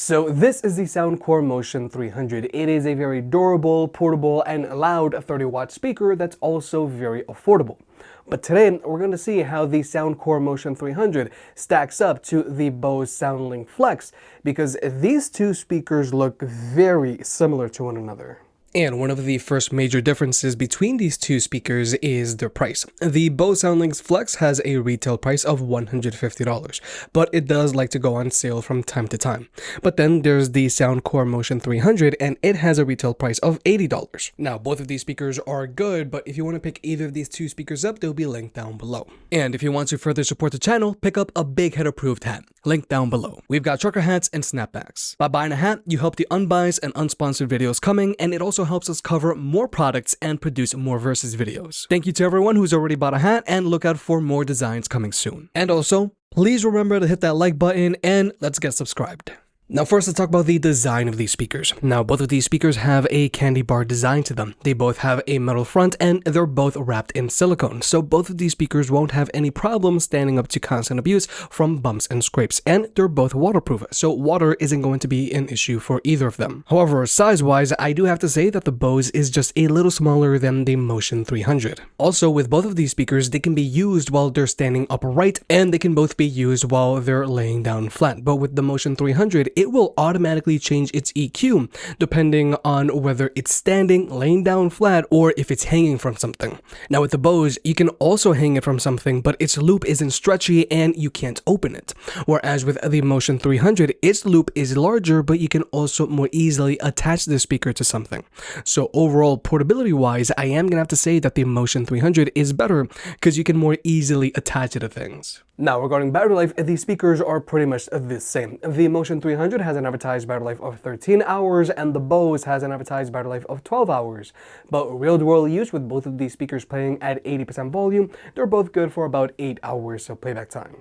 So this is the Soundcore Motion 300. It is a very durable, portable, and loud 30-watt speaker that's also very affordable. But today, we're going to see how the Soundcore Motion 300 stacks up to the Bose Soundlink Flex, because these two speakers look very similar to one another. And one of the first major differences between these two speakers is their price. The Bose Soundlink Flex has a retail price of $150, but it does like to go on sale from time to time. But then there's the Soundcore Motion 300, and it has a retail price of $80. Now, both of these speakers are good, but if you want to pick either of these two speakers up, they'll be linked down below. And if you want to further support the channel, pick up a Big Head approved hat, linked down below. We've got trucker hats and snapbacks. By buying a hat, you help the unbiased and unsponsored videos coming, and it also helps us cover more products and produce more versus videos. Thank you to everyone who's already bought a hat, and look out for more designs coming soon. And also, please remember to hit that like button, and let's get subscribed. Now first, let's talk about the design of these speakers. Now both of these speakers have a candy bar design to them. They both have a metal front, and they're both wrapped in silicone, so both of these speakers won't have any problems standing up to constant abuse from bumps and scrapes, and they're both waterproof, so water isn't going to be an issue for either of them. However, size-wise, I do have to say that the Bose is just a little smaller than the Motion 300. Also, with both of these speakers, they can be used while they're standing upright, and they can both be used while they're laying down flat. But with the Motion 300, it will automatically change its EQ depending on whether it's standing, laying down flat, or if it's hanging from something. Now with the Bose, you can also hang it from something, but its loop isn't stretchy and you can't open it. Whereas with the Motion 300, its loop is larger, but you can also more easily attach the speaker to something. So overall, portability wise, I am gonna have to say that the Motion 300 is better because you can more easily attach it to things. Now regarding battery life, these speakers are pretty much the same. The Motion 300 has an advertised battery life of 13 hours, and the Bose has an advertised battery life of 12 hours. But real-world use, with both of these speakers playing at 80% volume, they're both good for about 8 hours of playback time.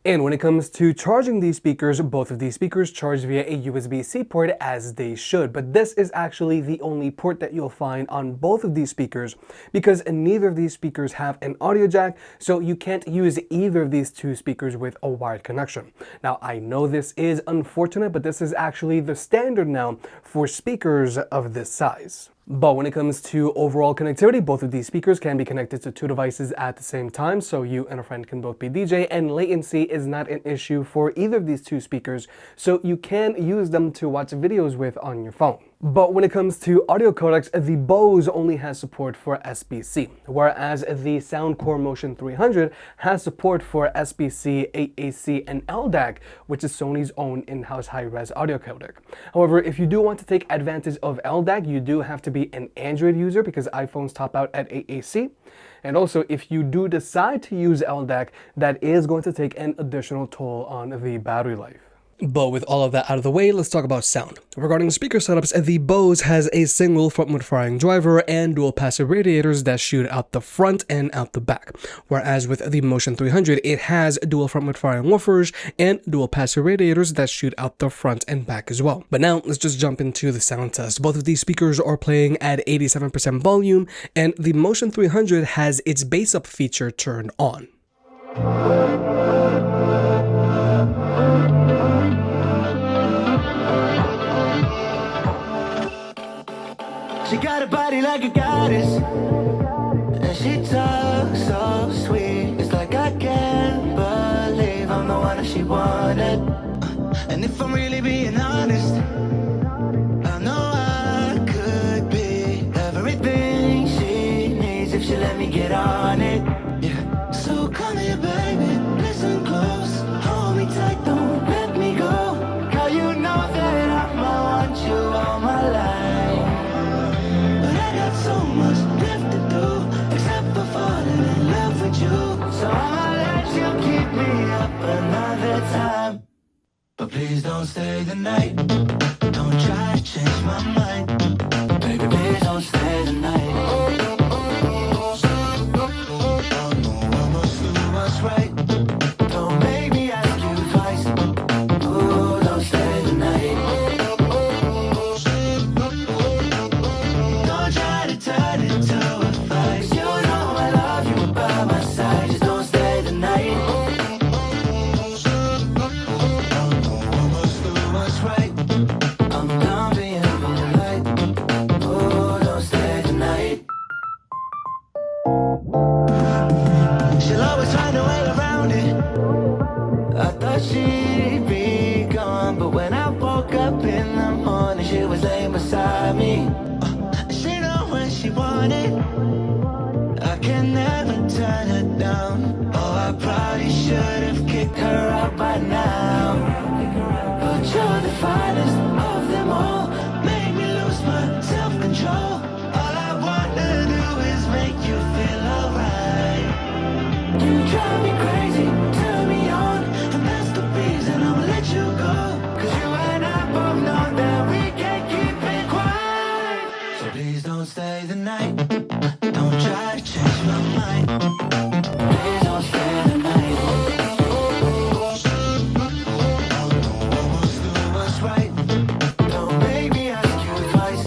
And when it comes to charging these speakers, both of these speakers charge via a USB-C port, as they should, but this is actually the only port that you'll find on both of these speakers, because neither of these speakers have an audio jack, so you can't use either of these two speakers with a wired connection. Now, I know this is unfortunate, but this is actually the standard now for speakers of this size. But when it comes to overall connectivity, both of these speakers can be connected to two devices at the same time, so you and a friend can both be DJ, and latency is not an issue for either of these two speakers, so you can use them to watch videos with on your phone. But when it comes to audio codecs, the Bose only has support for SBC, whereas the Soundcore Motion 300 has support for SBC, AAC, and LDAC, which is Sony's own in-house high-res audio codec. However, if you do want to take advantage of LDAC, you do have to be an Android user, because iPhones top out at AAC. And also, if you do decide to use LDAC, that is going to take an additional toll on the battery life. But with all of that out of the way, let's talk about sound. Regarding speaker setups, the Bose has a single front-mount firing driver and dual passive radiators that shoot out the front and out the back. Whereas with the Motion 300, it has dual front-mount firing woofers and dual passive radiators that shoot out the front and back as well. But now, let's just jump into the sound test. Both of these speakers are playing at 87% volume, and the Motion 300 has its bass up feature turned on. She got a body like a goddess, and she talks so sweet. It's like I can't believe I'm the one that she wanted. And if I'm really being honest, I know I could be everything she needs if she let me get on it. Yeah. So come here, baby, listen close, hold me tight, don't let me go. Girl, you know that I'ma want you all my life. So much left to do, except for falling in love with you. So I'ma let you keep me up another time, but please don't stay the night. Don't try to change my mind, baby, please don't stay the night. I know I must do what's right. Don't make me ask you twice. Ooh, don't stay the night. Turn into a fight. You know I love you by my side. Just don't stay the night. I know I must do what's right. I woke up in the morning, she was laying beside me. She know when she want it, I can never turn her down. Oh, I probably should have kicked her out by now, but you're the finest of them all, make me lose my self-control. All I wanna do is make you feel alright. You drive me crazy, turn me on, and that's the reason I'ma let you go. Cause you and I both know that we can't keep it quiet. So please don't stay the night, don't try to change my mind. Please don't stay the night. What's right? Don't make me ask you twice.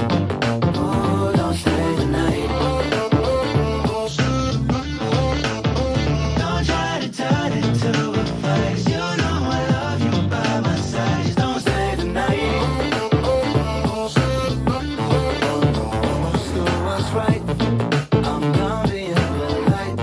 Oh, don't stay the night. Don't try to turn it to a fight. You know I love you by my side. Just don't stay the night. What's right? I'm gonna be in the light.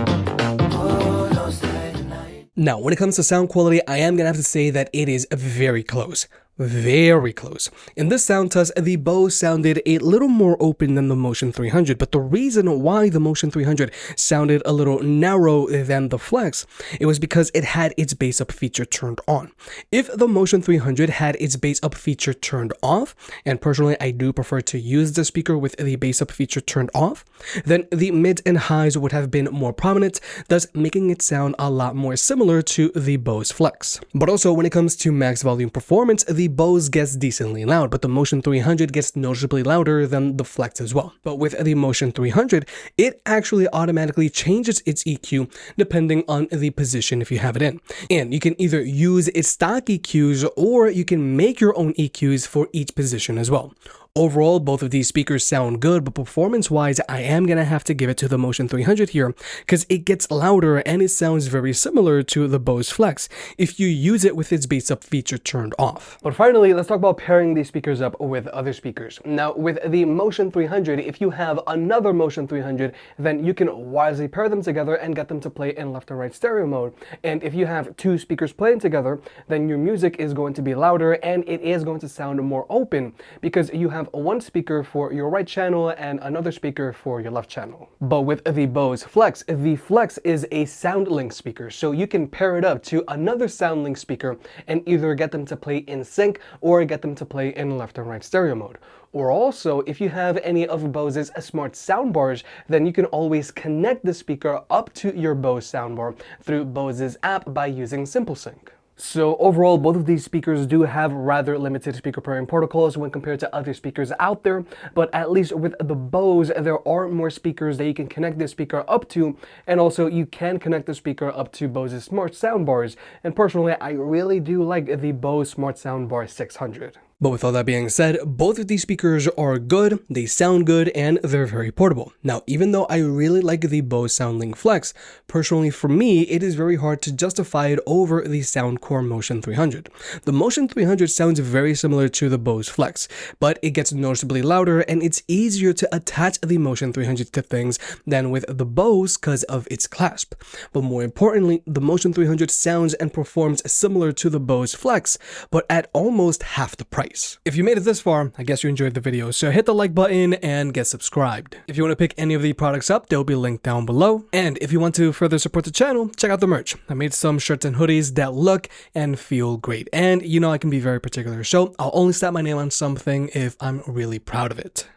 Oh, don't stay the night. Now, when it comes to sound quality, I am going to have to say that it is very close. Very close. In this sound test, the Bose sounded a little more open than the Motion 300, but the reason why the Motion 300 sounded a little narrow than the Flex, it was because it had its bass up feature turned on. If the Motion 300 had its bass up feature turned off, and personally I do prefer to use the speaker with the bass up feature turned off, then the mids and highs would have been more prominent, thus making it sound a lot more similar to the Bose Flex. But also when it comes to max volume performance, the Bose gets decently loud, but the Motion 300 gets noticeably louder than the Flex as well. But with the Motion 300, it actually automatically changes its EQ depending on the position if you have it in. And you can either use its stock EQs or you can make your own EQs for each position as well. Overall, both of these speakers sound good, but performance-wise, I am gonna have to give it to the Motion 300 here because it gets louder and it sounds very similar to the Bose Flex if you use it with its bass up feature turned off. But finally, let's talk about pairing these speakers up with other speakers. Now, with the Motion 300, if you have another Motion 300, then you can wisely pair them together and get them to play in left and right stereo mode. And if you have two speakers playing together, then your music is going to be louder and it is going to sound more open because you have one speaker for your right channel and another speaker for your left channel. But with the Bose Flex, the Flex is a Soundlink speaker, so you can pair it up to another Soundlink speaker and either get them to play in sync or get them to play in left and right stereo mode. Or also, if you have any of Bose's smart soundbars, then you can always connect the speaker up to your Bose soundbar through Bose's app by using SimpleSync. So overall, both of these speakers do have rather limited speaker pairing protocols when compared to other speakers out there, but at least with the Bose, there are more speakers that you can connect this speaker up to, and also you can connect the speaker up to Bose's smart soundbars, and personally, I really do like the Bose Smart Soundbar 600. But with all that being said, both of these speakers are good, they sound good, and they're very portable. Now, even though I really like the Bose Soundlink Flex, personally for me, it is very hard to justify it over the Soundcore Motion 300. The Motion 300 sounds very similar to the Bose Flex, but it gets noticeably louder and it's easier to attach the Motion 300 to things than with the Bose because of its clasp. But more importantly, the Motion 300 sounds and performs similar to the Bose Flex, but at almost half the price. If you made it this far, I guess you enjoyed the video, so hit the like button and get subscribed. If you want to pick any of the products up, they'll be linked down below. And if you want to further support the channel, check out the merch. I made some shirts and hoodies that look and feel great. And you know I can be very particular, so I'll only slap my name on something if I'm really proud of it.